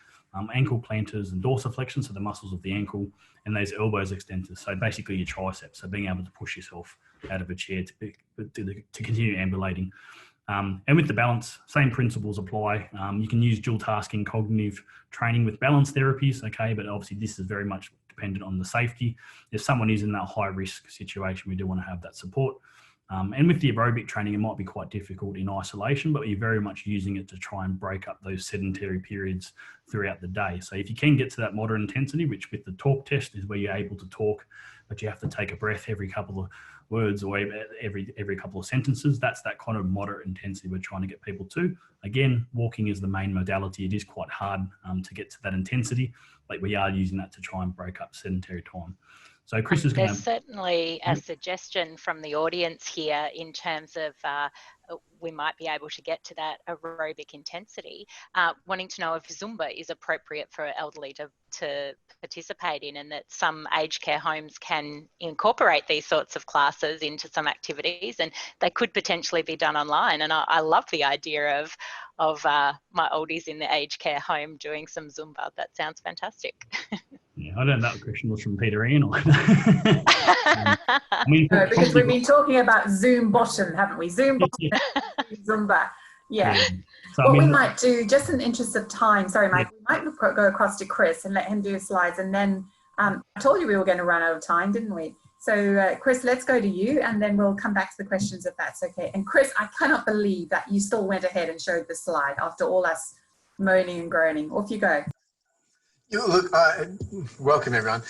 ankle planters and dorsiflexion, so the muscles of the ankle, and those elbows extenders, so basically your triceps, so being able to push yourself out of a chair to continue ambulating. And with the balance, same principles apply. You can use dual tasking cognitive training with balance therapies, okay, but obviously this is very much dependent on the safety. If someone is in that high risk situation, we do want to have that support. And with the aerobic training, it might be quite difficult in isolation, but you're very much using it to try and break up those sedentary periods throughout the day. So if you can get to that moderate intensity, which with the talk test is where you're able to talk, but you have to take a breath every couple of words or every couple of sentences, that's that kind of moderate intensity we're trying to get people to. Again, walking is the main modality. It is quite hard to get to that intensity, but we are using that to try and break up sedentary time. So Chris is going to... There's certainly a suggestion from the audience here in terms of we might be able to get to that aerobic intensity, wanting to know if Zumba is appropriate for elderly to participate in, and that some aged care homes can incorporate these sorts of classes into some activities, and they could potentially be done online. And I love the idea of my oldies in the aged care home doing some Zumba. That sounds fantastic. Yeah, I don't know that question was from Peta-Ann. No, because we've been talking about Zoom bottom, haven't we? Zoom bottom, Zumba. Yeah. So, we might do, just in the interest of time, sorry, Mike, we might go across to Chris and let him do his slides. And then I told you we were going to run out of time, didn't we? So Chris, let's go to you, and then we'll come back to the questions if that's okay. And Chris, I cannot believe that you still went ahead and showed the slide after all us moaning and groaning. Off you go. Look, welcome everyone.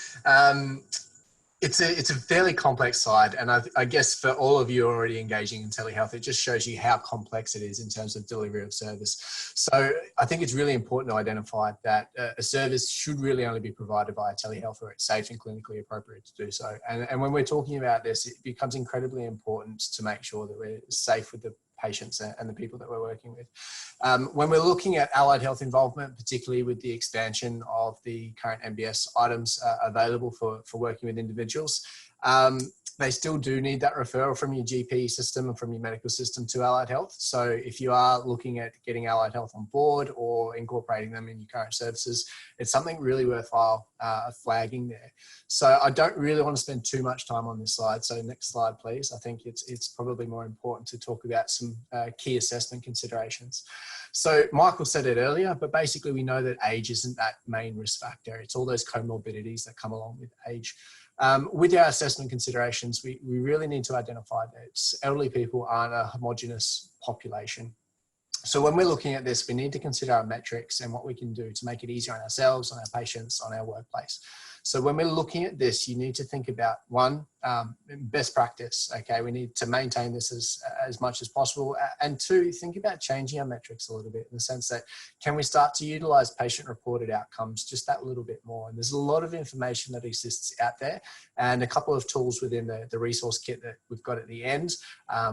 It's a fairly complex slide, and I guess for all of you already engaging in telehealth, it just shows you how complex it is in terms of delivery of service. So I think it's really important to identify that a service should really only be provided by a telehealth where it's safe and clinically appropriate to do so. And when we're talking about this, it becomes incredibly important to make sure that we're safe with the patients and the people that we're working with. When we're looking at allied health involvement, particularly with the expansion of the current MBS items available for working with individuals, they still do need that referral from your GP system and from your medical system to allied health. So if you are looking at getting allied health on board or incorporating them in your current services, it's something really worthwhile flagging there. So I don't really want to spend too much time on this slide. So next slide, please. I think it's probably more important to talk about some key assessment considerations. So Michael said it earlier, but basically we know that age isn't that main risk factor. It's all those comorbidities that come along with age. With our assessment considerations, we really need to identify that elderly people aren't a homogeneous population. So when we're looking at this, we need to consider our metrics and what we can do to make it easier on ourselves, on our patients, on our workplace. So when we're looking at this, you need to think about one, best practice. Okay, we need to maintain this as much as possible. And two, think about changing our metrics a little bit in the sense that can we start to utilize patient reported outcomes just that little bit more? And there's a lot of information that exists out there and a couple of tools within the resource kit that we've got at the end,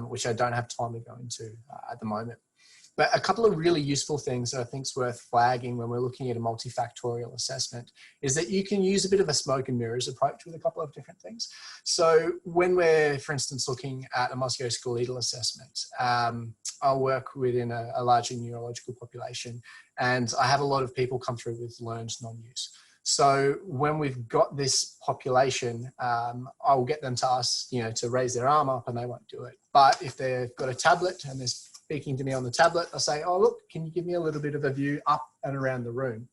which I don't have time to go into at the moment. But a couple of really useful things that I think is worth flagging when we're looking at a multifactorial assessment is that you can use a bit of a smoke and mirrors approach with a couple of different things. So when we're, for instance, looking at a musculoskeletal assessment, I'll work within a larger neurological population, and I have a lot of people come through with learned non-use. So when we've got this population, I'll get them to us, to raise their arm up, and they won't do it. But if they've got a tablet and they're speaking to me on the tablet, I say, oh, look, can you give me a little bit of a view up and around the room?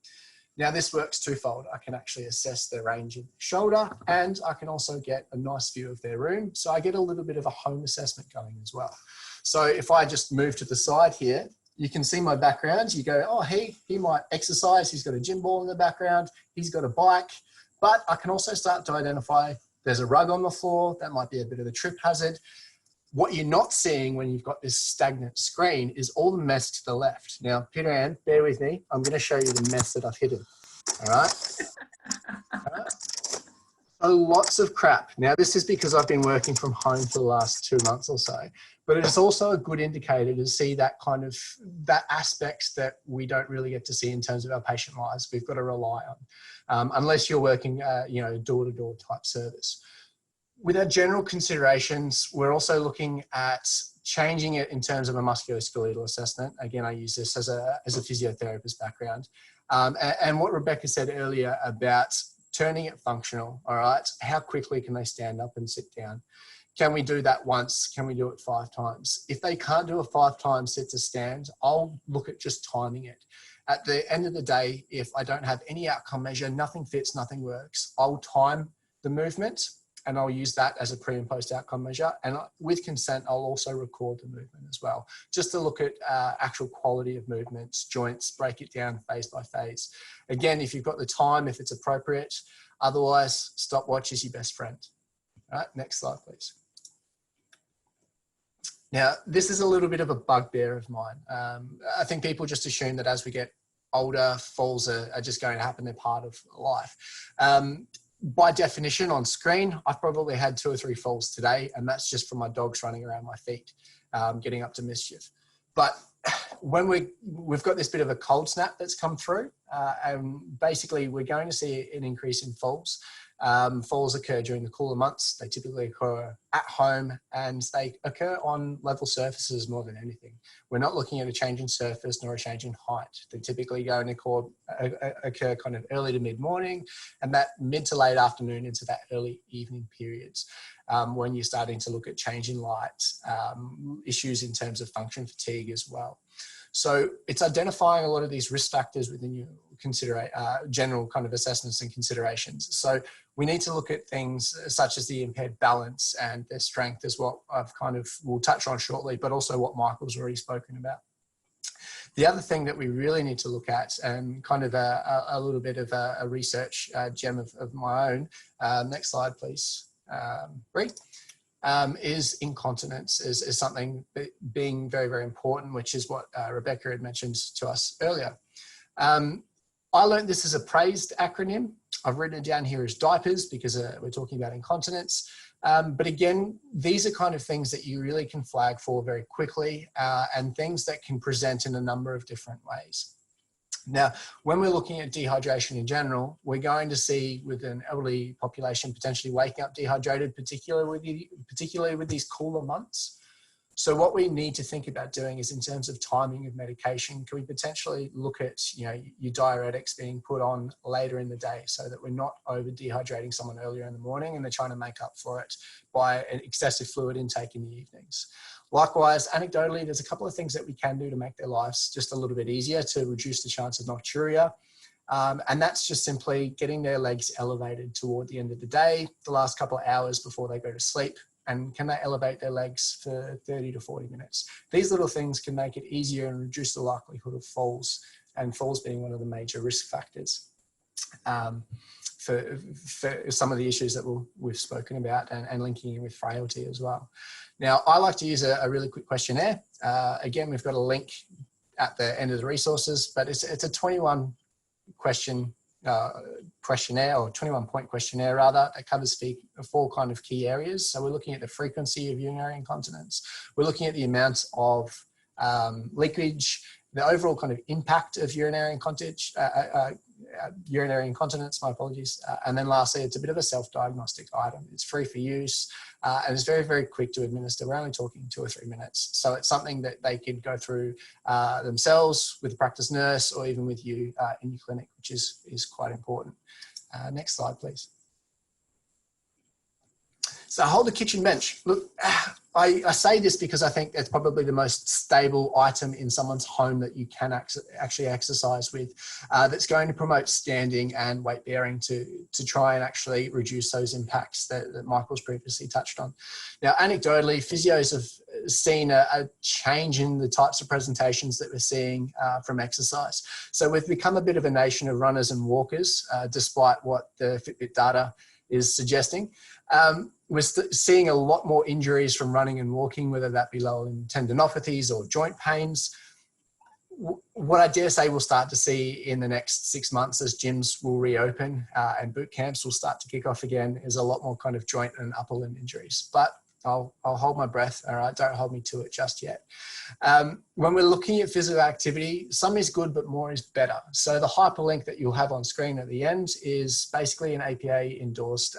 Now this works twofold. I can actually assess the range of the shoulder, and I can also get a nice view of their room. So I get a little bit of a home assessment going as well. So if I just move to the side here, you can see my background. You go, oh, he might exercise. He's got a gym ball in the background. He's got a bike. But I can also start to identify there's a rug on the floor. That might be a bit of a trip hazard. What you're not seeing when you've got this stagnant screen is all the mess to the left. Now, Peta-Ann, bear with me. I'm going to show you the mess that I've hidden. All right? So lots of crap. Now, this is because I've been working from home for the last 2 months or so, but it's also a good indicator to see that that aspects that we don't really get to see in terms of our patient lives. We've got to rely on, unless you're working, door-to-door type service. With our general considerations, we're also looking at changing it in terms of a musculoskeletal assessment. Again, I use this as a physiotherapist background. And what Rebecca said earlier about turning it functional, all right? How quickly can they stand up and sit down? Can we do that once? Can we do it 5 times? If they can't do a 5 times sit to stand, I'll look at just timing it. At the end of the day, if I don't have any outcome measure, nothing fits, nothing works, I'll time the movement, and I'll use that as a pre and post outcome measure. And with consent, I'll also record the movement as well, just to look at actual quality of movements, joints, break it down phase by phase. Again, if you've got the time, if it's appropriate, otherwise stopwatch is your best friend. All right, next slide, please. Now, this is a little bit of a bugbear of mine. I think people just assume that as we get older, falls are just going to happen. They're part of life. by definition on screen, I've probably had 2 or 3 falls today, and that's just from my dogs running around my feet, getting up to mischief. But when we've got this bit of a cold snap that's come through, and basically we're going to see an increase in falls. Falls occur during the cooler months. They typically occur at home, and they occur on level surfaces more than anything. We're not looking at a change in surface nor a change in height. They typically go and occur kind of early to mid-morning, and that mid to late afternoon into that early evening periods, when you're starting to look at change in light, issues in terms of function fatigue as well. So it's identifying a lot of these risk factors within your general kind of assessments and considerations. So we need to look at things such as the impaired balance and their strength, is what we'll touch on shortly, but also what Michael's already spoken about. The other thing that we really need to look at, and kind of a little bit of a research gem of my own, next slide please, Bree. Is incontinence is something being very, very important, which is what Rebecca had mentioned to us earlier. I learned this as a praised acronym. I've written it down here as diapers because we're talking about incontinence. But again, these are kind of things that you really can flag for very quickly, and things that can present in a number of different ways. Now, when we're looking at dehydration in general, we're going to see with an elderly population potentially waking up dehydrated, particularly with these cooler months. So what we need to think about doing is, in terms of timing of medication, can we potentially look at, your diuretics being put on later in the day so that we're not over dehydrating someone earlier in the morning and they're trying to make up for it by an excessive fluid intake in the evenings. Likewise, anecdotally, there's a couple of things that we can do to make their lives just a little bit easier to reduce the chance of nocturia. And that's just simply getting their legs elevated toward the end of the day, the last couple of hours before they go to sleep. And can they elevate their legs for 30 to 40 minutes? These little things can make it easier and reduce the likelihood of falls, and falls being one of the major risk factors for some of the issues that we've spoken about, and linking in with frailty as well. Now, I like to use a really quick questionnaire. Again, we've got a link at the end of the resources, but it's a 21 question questionnaire, or 21-point questionnaire rather, that covers 4 kind of key areas. So we're looking at the frequency of urinary incontinence. We're looking at the amount of leakage, the overall kind of impact of urinary incontinence, my apologies. And then lastly, it's a bit of a self-diagnostic item. It's free for use, and it's very, very quick to administer. We're only talking 2 or 3 minutes. So it's something that they could go through themselves with a practice nurse, or even with you in your clinic, which is quite important. Next slide, please. So hold the kitchen bench. Look, I say this because I think it's probably the most stable item in someone's home that you can actually exercise with, that's going to promote standing and weight bearing to try and actually reduce those impacts that Michael's previously touched on. Now, anecdotally, physios have seen a change in the types of presentations that we're seeing from exercise. So we've become a bit of a nation of runners and walkers, despite what the Fitbit data is suggesting. We're seeing a lot more injuries from running and walking, whether that be lower limb tendinopathies or joint pains. What I dare say we'll start to see in the next 6 months, as gyms will reopen and boot camps will start to kick off again, is a lot more kind of joint and upper limb injuries. But I'll hold my breath. All right, don't hold me to it just yet. When we're looking at physical activity, some is good, but more is better. So the hyperlink that you'll have on screen at the end is basically an APA endorsed,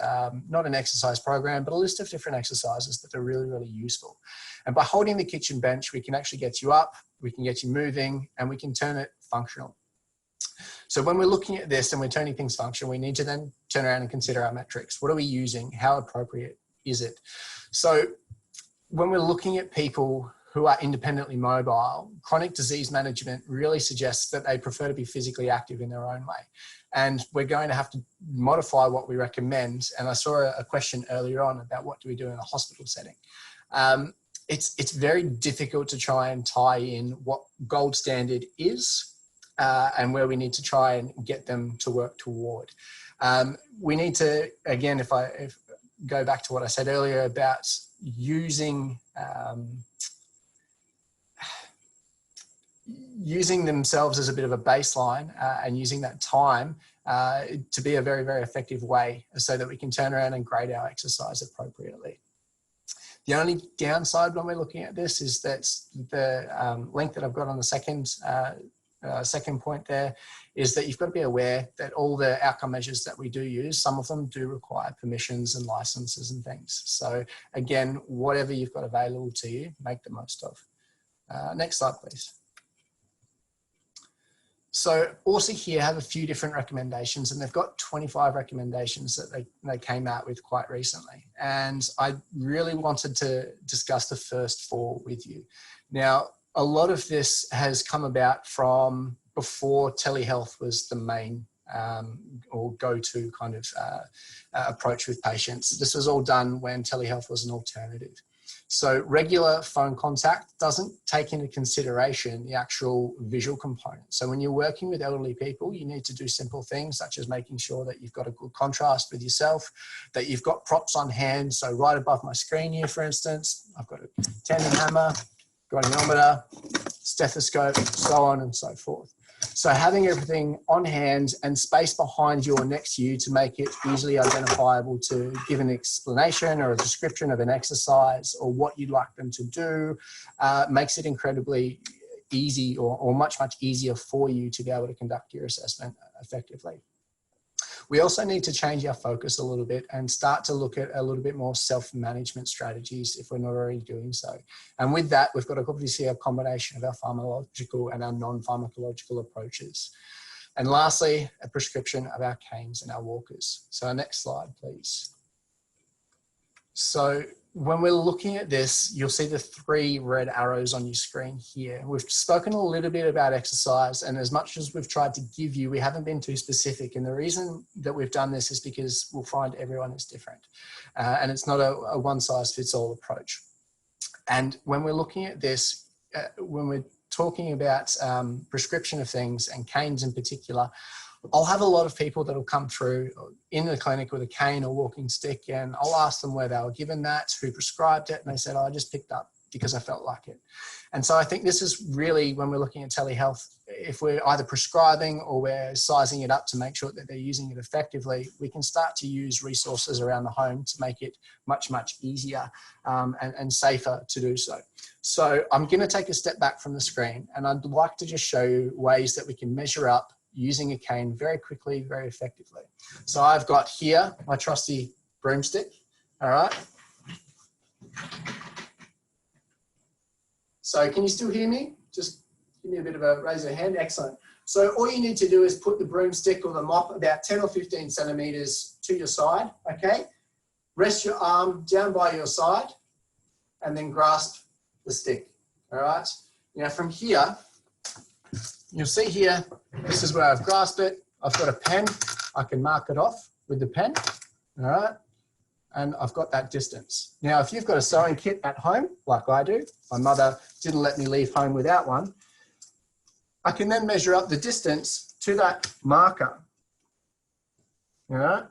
not an exercise program, but a list of different exercises that are really, really useful. And by holding the kitchen bench, we can actually get you up, we can get you moving, and we can turn it functional. So when we're looking at this and we're turning things functional, we need to then turn around and consider our metrics. What are we using? How appropriate is it? So when we're looking at people who are independently mobile, chronic disease management really suggests that they prefer to be physically active in their own way. And we're going to have to modify what we recommend. And I saw a question earlier on about what do we do in a hospital setting. It's very difficult to try and tie in what gold standard is and where we need to try and get them to work toward. We need to, again, if go back to what I said earlier about using themselves as a bit of a baseline and using that time to be a very, very effective way so that we can turn around and grade our exercise appropriately. The only downside when we're looking at this is that the link that I've got on the second point there is that you've got to be aware that all the outcome measures that we do use, some of them do require permissions and licenses and things. So again, whatever you've got available to you, make the most of. Next slide, please. So also here have a few different recommendations, and they've got 25 recommendations that they came out with quite recently. And I really wanted to discuss the first 4 with you. Now, a lot of this has come about from before telehealth was the main or go-to kind of approach with patients. This was all done when telehealth was an alternative. So regular phone contact doesn't take into consideration the actual visual component. So when you're working with elderly people, you need to do simple things such as making sure that you've got a good contrast with yourself, that you've got props on hand. So right above my screen here, for instance, I've got a tendon hammer, goniometer, stethoscope, so on and so forth. So having everything on hand and space behind you or next to you to make it easily identifiable to give an explanation or a description of an exercise or what you'd like them to do makes it incredibly easy or much easier for you to be able to conduct your assessment effectively. We also need to change our focus a little bit and start to look at a little bit more self-management strategies if we're not already doing so. And with that, we've got to obviously a combination of our pharmacological and our non-pharmacological approaches. And lastly, a prescription of our canes and our walkers. So our next slide, please. So when we're looking at this, you'll see the 3 red arrows on your screen here. We've spoken a little bit about exercise, and as much as we've tried to give you, we haven't been too specific. And the reason that we've done this is because we'll find everyone is different. And it's not a one-size-fits-all approach. And when we're looking at this, when we're talking about prescription of things and canes in particular, I'll have a lot of people that will come through in the clinic with a cane or walking stick, and I'll ask them where they were given that, who prescribed it, and they said, oh, I just picked up because I felt like it. And so I think this is really, when we're looking at telehealth, if we're either prescribing or we're sizing it up to make sure that they're using it effectively, we can start to use resources around the home to make it much easier and safer to do so. So I'm going to take a step back from the screen, and I'd like to just show you ways that we can measure up using a cane very quickly, very effectively. So I've got here my trusty broomstick, all right? So can you still hear me? Just give me a bit of a raise of hand, excellent. So all you need to do is put the broomstick or the mop about 10 or 15 centimeters to your side, okay? Rest your arm down by your side and then grasp the stick, all right? Now from here, you'll see here, this is where I've grasped it. I've got a pen. I can mark it off with the pen, all right? And I've got that distance. Now, if you've got a sewing kit at home, like I do, my mother didn't let me leave home without one, I can then measure up the distance to that marker, all right?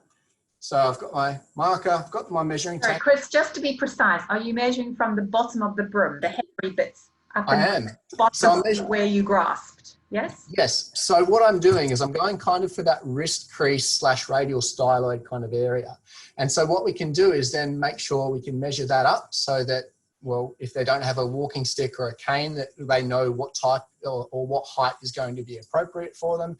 So I've got my marker, I've got my measuring tape. Chris, just to be precise, are you measuring from the bottom of the broom, the hairy bits? I am. Bottom so where you grasped, yes? Yes. So what I'm doing is I'm going kind of for that wrist crease / radial styloid kind of area. And so what we can do is then make sure we can measure that up so that, well, if they don't have a walking stick or a cane, that they know what type or what height is going to be appropriate for them.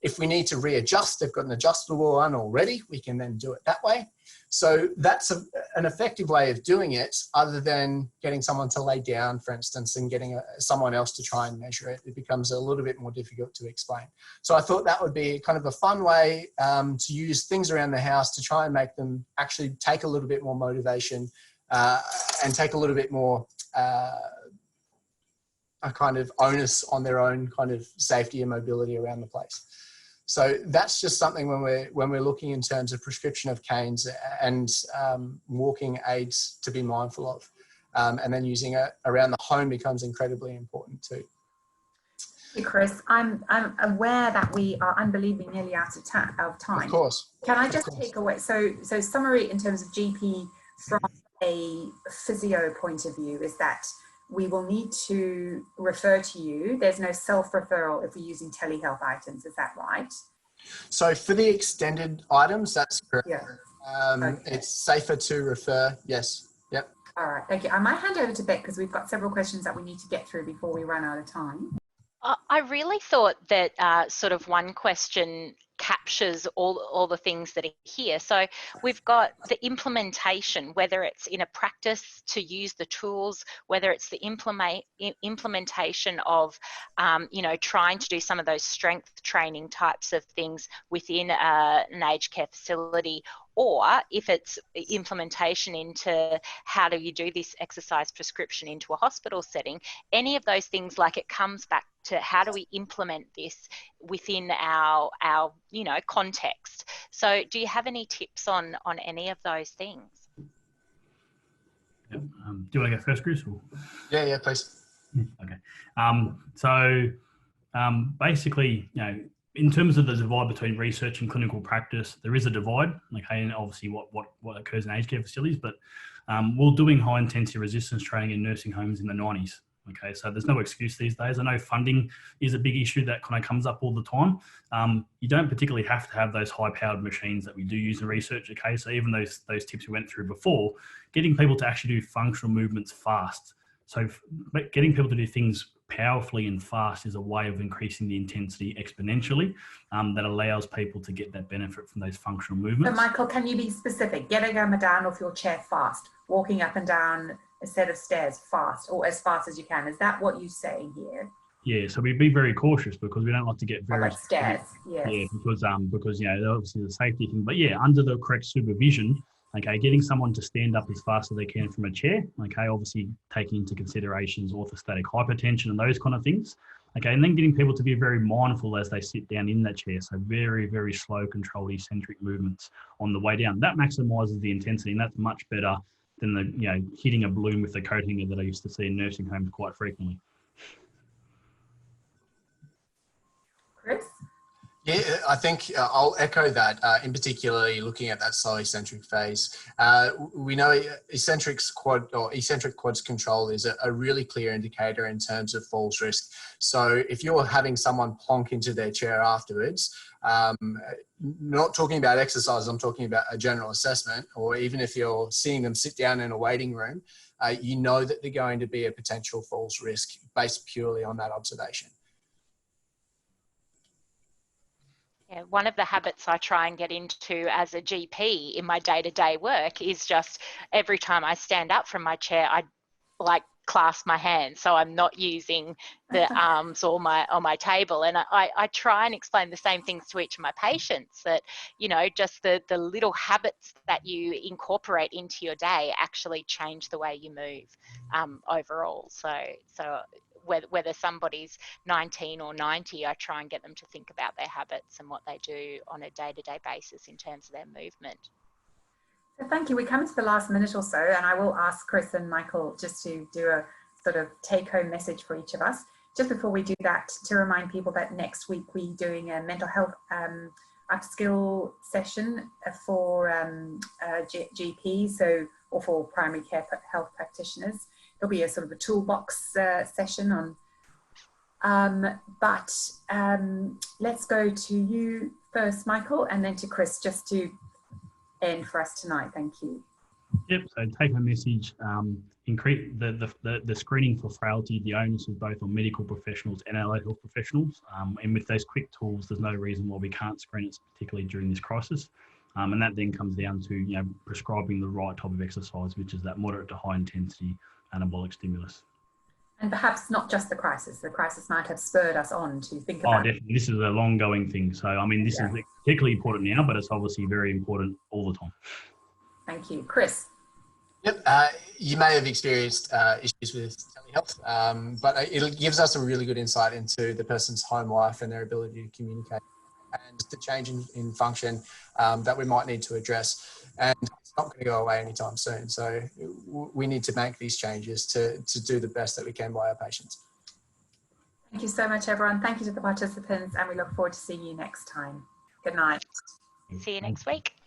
If we need to readjust, they've got an adjustable one already, we can then do it that way. So that's an effective way of doing it, other than getting someone to lay down, for instance, and getting someone else to try and measure it. It becomes a little bit more difficult to explain. So I thought that would be kind of a fun way to use things around the house to try and make them actually take a little bit more motivation and take a little bit more a kind of onus on their own kind of safety and mobility around the place. So that's just something when we're looking in terms of prescription of canes and walking aids to be mindful of. And then using it around the home becomes incredibly important too. Hey Chris, I'm aware that we are unbelievably nearly out of time. Of course. Can I just take away, so summary in terms of GP from a physio point of view is that we will need to refer to you. There's no self-referral if we're using telehealth items, is that right? So for the extended items, that's correct. Yeah. Okay. It's safer to refer. Yes. Yep. All right. Thank you. I might hand over to Beck because we've got several questions that we need to get through before we run out of time. I really thought that sort of one question captures all the things that are here. So we've got the implementation, whether it's in a practice to use the tools, whether it's the implementation of, you know, trying to do some of those strength training types of things within an aged care facility, or if it's implementation into how do you do this exercise prescription into a hospital setting, any of those things, like, it comes back to how do we implement this within our you know, context. So do you have any tips on any of those things? Yep. Do you want to go first, Chris? Or? Yeah, please. Okay. Basically, you know, in terms of the divide between research and clinical practice, there is a divide, okay, and obviously what occurs in aged care facilities, but we're doing high intensity resistance training in nursing homes in the 90s. Okay, so there's no excuse these days. I know funding is a big issue that kind of comes up all the time. You don't particularly have to have those high-powered machines that we do use in research. Okay, so even those tips we went through before, getting people to actually do functional movements fast. So getting people to do things powerfully and fast is a way of increasing the intensity exponentially that allows people to get that benefit from those functional movements. So Michael, can you be specific? Getting them down off your chair fast, walking up and down a set of stairs fast, or as fast as you can. Is that what you're saying here? Yeah, so we'd be very cautious because we don't like to get very like stairs. Yes. Yeah, because you know, obviously the safety thing, but yeah, under the correct supervision, okay, getting someone to stand up as fast as they can from a chair, okay, obviously taking into considerations orthostatic hypertension and those kind of things, okay, and then getting people to be very mindful as they sit down in that chair, so very, very slow, controlled eccentric movements on the way down. That maximises the intensity, and that's much better than the, you know, hitting a balloon with a coat hanger that I used to see in nursing homes quite frequently. Chris? Yeah, I think I'll echo that, in particularly looking at that slow eccentric phase. We know eccentric quads control is a really clear indicator in terms of falls risk. So if you're having someone plonk into their chair afterwards, not talking about exercise, I'm talking about a general assessment, or even if you're seeing them sit down in a waiting room, you know that they're going to be a potential falls risk based purely on that observation. Yeah, one of the habits I try and get into as a GP in my day-to-day work is just every time I stand up from my chair, I like clasp my hands, so I'm not using the arms on my table. And I try and explain the same things to each of my patients, that, you know, just the little habits that you incorporate into your day actually change the way you move overall. So whether somebody's 19 or 90, I try and get them to think about their habits and what they do on a day-to-day basis in terms of their movement. So thank you. We come to the last minute or so, and I will ask Chris and Michael just to do a sort of take-home message for each of us. Just before we do that, to remind people that next week we're doing a mental health upskill session for GPs, or for primary care health practitioners. There'll be a sort of a toolbox session on, let's go to you first, Michael, and then to Chris, just to end for us tonight. Thank you. Yep, so take home message, increase the screening for frailty. The onus is both on medical professionals and allied health professionals. And with those quick tools, there's no reason why we can't screen it, particularly during this crisis. And that then comes down to, you know, prescribing the right type of exercise, which is that moderate to high intensity anabolic stimulus. And perhaps not just the crisis. The crisis might have spurred us on to think about. Oh, definitely. This is a long-going thing. So, I mean, this is particularly important now, but it's obviously very important all the time. Thank you. Chris? Yep. You may have experienced issues with telehealth, but it gives us a really good insight into the person's home life and their ability to communicate, and the change in function that we might need to address. And it's not going to go away anytime soon. So we need to make these changes to do the best that we can by our patients. Thank you so much, everyone. Thank you to the participants, and we look forward to seeing you next time. Good night. See you next week.